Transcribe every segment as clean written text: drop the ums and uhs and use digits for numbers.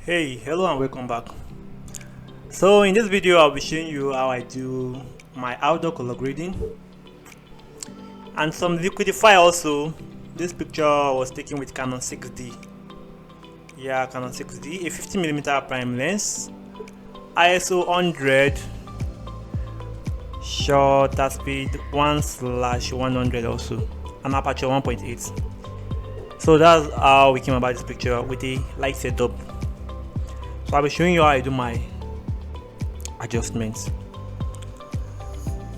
Hey, hello and welcome back. So in this video I'll be showing you how I do my outdoor color grading and some Liquify also. This picture was taken with Canon 6D. Yeah, Canon 6D, a 50mm prime lens, ISO 100, shutter speed 1/100 also, and aperture 1.8. So that's how we came about this picture with a light setup. So I'll be showing you how I do my adjustments.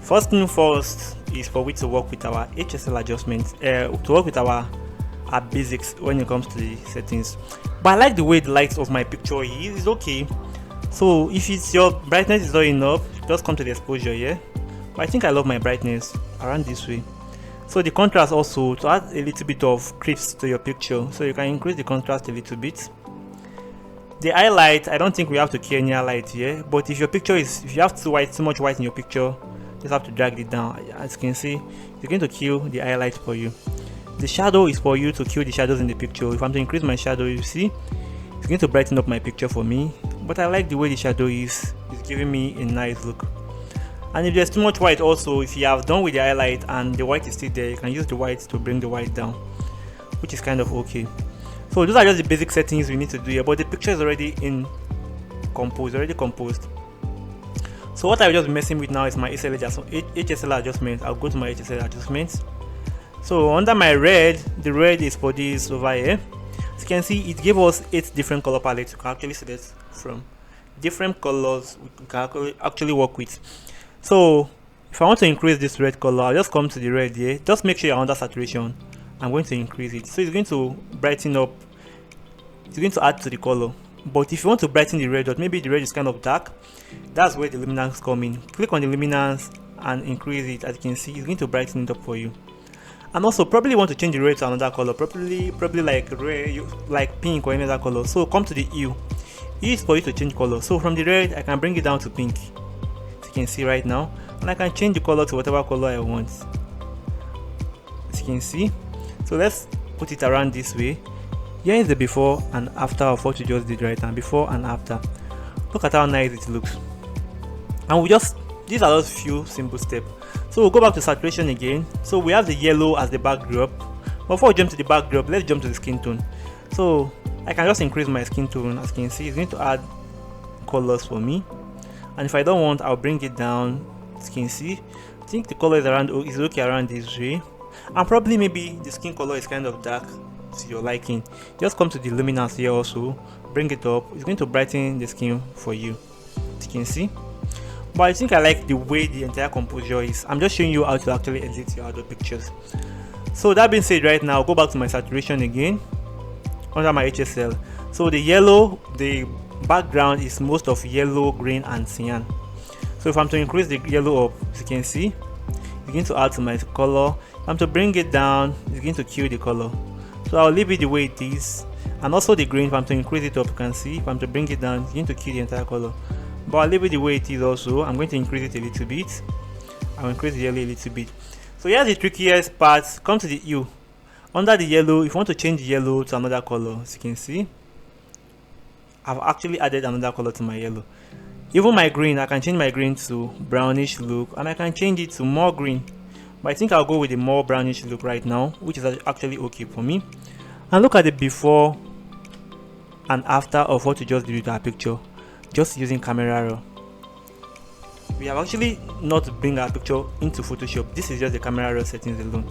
First thing first is for we to work with our HSL adjustments, to work with our basics when it comes to the settings. But I like the way the light of my picture is. It's okay. So if it's your brightness is not enough, just come to the exposure here. But I think I love my brightness around this way. So the contrast also, to add a little bit of crisp to your picture, so you can increase the contrast a little bit. The highlight, I don't think we have to key any highlight here, but if your picture is, if you have too much white in your picture, just have to drag it down. As you can see, it's going to kill the highlight for you. The shadow is for you to kill the shadows in the picture. If I'm to increase my shadow, you see, it's going to brighten up my picture for me, but I like the way the shadow is. It's giving me a nice look. And if there's too much white also, if you have done with the highlight and the white is still there, you can use the white to bring the white down, which is kind of okay. So those are just the basic settings we need to do here, but the picture is already composed. So what I'm just messing with now is my HSL adjustment. I'll go to my HSL adjustments. So under my red, the red is for this over here. As you can see, it gave us 8 different color palettes. You can actually select from different colors we can actually work with. So if I want to increase this red color, I'll just come to the red here. Just make sure you're under saturation. I'm going to increase it, so it's going to brighten up, it's going to add to the color. But if you want to brighten the red dot, maybe the red is kind of dark, that's where the luminance come in. Click on the luminance and increase it. As you can see, it's going to brighten it up for you. And also probably want to change the red to another color, probably like red, like pink or any other color. So come to the hue. Hue is for you to change color. So from the red, I can bring it down to pink, as you can see right now, and I can change the color to whatever color I want, as you can see. So let's put it around this way. Here is the before and after of what you just did right now. Before and after. Look at how nice it looks. And these are just few simple steps. So we'll go back to saturation again. So we have the yellow as the backdrop. Before we jump to the backdrop, let's jump to the skin tone. So I can just increase my skin tone. As you can see, it's going to add colors for me. And if I don't want, I'll bring it down. As you can see, I think the color is okay around this way. And probably maybe the skin color is kind of dark to your liking. Just come to the luminance here also, bring it up. It's going to brighten the skin for you, as you can see. But I think I like the way the entire composure is. I'm just showing you how to actually edit your outdoor pictures. So that being said, right now, go back to my saturation again under my HSL. So the yellow, the background is most of yellow, green and cyan. So if I'm to increase the yellow up, as you can see, it's going to add to my color. If I'm to bring it down, it's going to kill the color. So I'll leave it the way it is. And also the green, if I'm to increase it up, you can see, if I'm to bring it down, it's going to kill the entire color. But I'll leave it the way it is also. I'm going to increase it a little bit. I'll increase the yellow a little bit. So here's the trickiest part. Come to the hue. Under the yellow, if you want to change the yellow to another color, as you can see, I've actually added another color to my yellow. Even my green, I can change my green to brownish look, and I can change it to more green. But I think I'll go with the more brownish look right now, which is actually okay for me. And look at the before and after of what we just did with our picture, just using camera raw. We have actually not bring our picture into Photoshop. This is just the camera raw settings alone.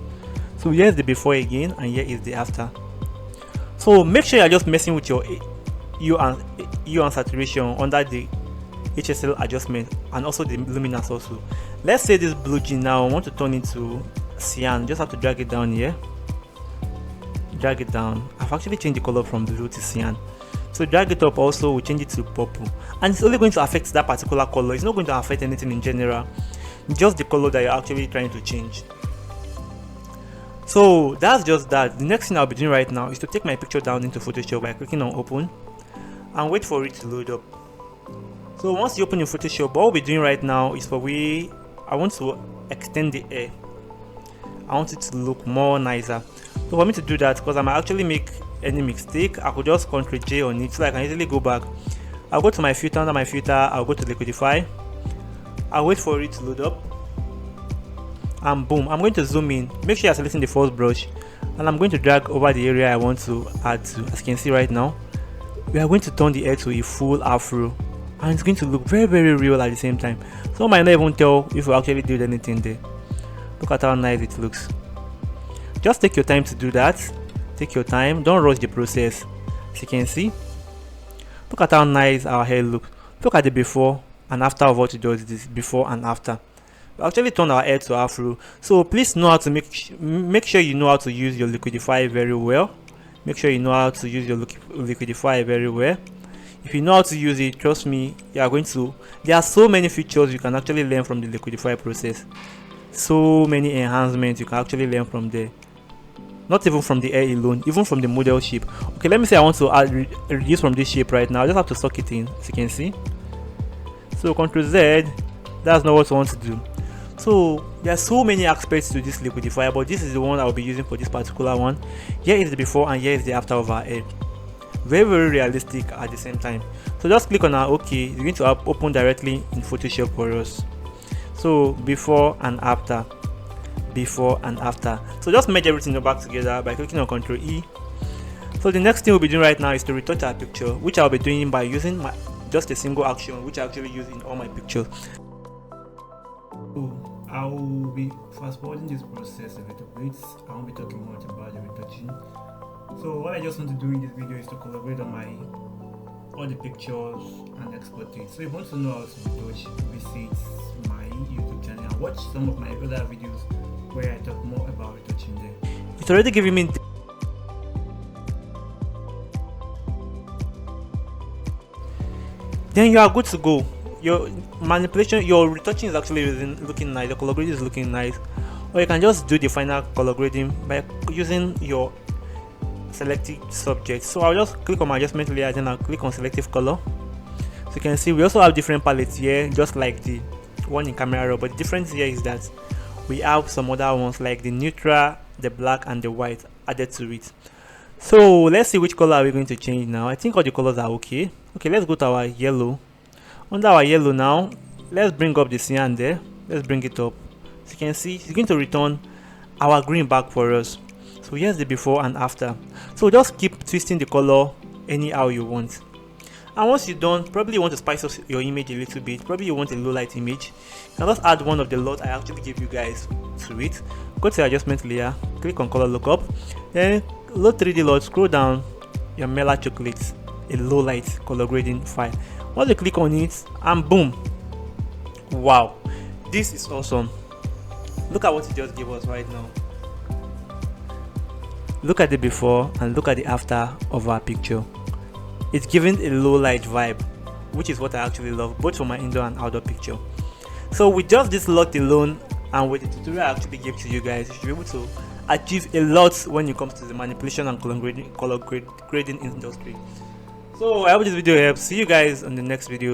So here's the before again, and here is the after. So make sure you're just messing with your hue and saturation under the HSL adjustment and also the luminance also. Let's say this blue jean now, I want to turn it to cyan. Just have to drag it down here. Drag it down. I've actually changed the color from blue to cyan. So drag it up also, we change it to purple. And it's only going to affect that particular color. It's not going to affect anything in general. Just the color that you're actually trying to change. So that's just that. The next thing I'll be doing right now is to take my picture down into Photoshop by clicking on open and wait for it to load up. So once you open your Photoshop, what we'll be doing right now is I want to extend the hair. I want it to look more nicer. So for me to do that, because I might actually make any mistake, I could just Ctrl J on it so I can easily go back. I'll go to my filter. Under my filter, I'll go to Liquify. I'll wait for it to load up, and boom, I'm going to zoom in. Make sure you're selecting the first brush, and I'm going to drag over the area I want to add to. As you can see right now, we are going to turn the hair to a full afro, and it's going to look very, very real at the same time. Some might not even tell if we actually did anything there. Look at how nice it looks. Just take your time to do that. Take your time, don't rush the process. As you can see, look at how nice our hair looks. Look at the before and after of what it does. This before and after. We actually turn our hair to afro. So please know how to make sure you know how to use your Liquify very well. Make sure you know how to use your Liquify very well. If you know how to use it, trust me, you are going to. There are so many features you can actually learn from the Liquify process. So many enhancements you can actually learn from there. Not even from the hair alone, even from the model shape. Okay, let me say I want to reduce from this shape right now. I just have to suck it in, as you can see. So Ctrl Z, that's not what I want to do. So there are so many aspects to this Liquify, but this is the one I'll be using for this particular one. Here is the before and here is the after of our hair. Very, very realistic at the same time. So just click on our OK. It's going to open directly in Photoshop for us. So before and after. Before and after. So just merge everything back together by clicking on Ctrl E. So the next thing we'll be doing right now is to retouch our picture, which I'll be doing by using just a single action, which I actually use in all my pictures. So I will be fast forwarding this process a little bit. I won't be talking much about the retouching. So what I just want to do in this video is to collaborate on all the pictures and export it. So if you want to know how to retouch, visit my YouTube channel and watch some of my other videos where I talk more about retouching there. It's already giving me then you are good to go. Your manipulation, your retouching is actually looking nice, the color grading is looking nice. Or you can just do the final color grading by using your selective subject. So I'll just click on my adjustment layer, then I'll click on selective color. So you can see we also have different palettes here, just like the one in camera raw, but the difference here is that we have some other ones like the neutral, the black and the white added to it. So let's see which color are we going to change now. I think all the colors are okay. Okay, let's go to our yellow. Under our yellow now, let's bring up the cyan there. Let's bring it up. So you can see it's going to return our green back for us. So here's the before and after. So just keep twisting the color anyhow you want. And once you're done, probably you want to spice up your image a little bit. Probably you want a low light image. You can just add one of the lot I actually gave you guys to it. Go to the adjustment layer, click on color lookup, then load 3D lot, scroll down your Mela chocolate, a low light color grading file. Once you click on it, and boom, wow, this is awesome. Look at what it just gave us right now. Look at the before and look at the after of our picture. It's giving a low light vibe, which is what I actually love, both for my indoor and outdoor picture. So with just this lot alone and with the tutorial I actually gave to you guys, you should be able to achieve a lot when it comes to the manipulation and color grading industry. So I hope this video helps. See you guys on the next video.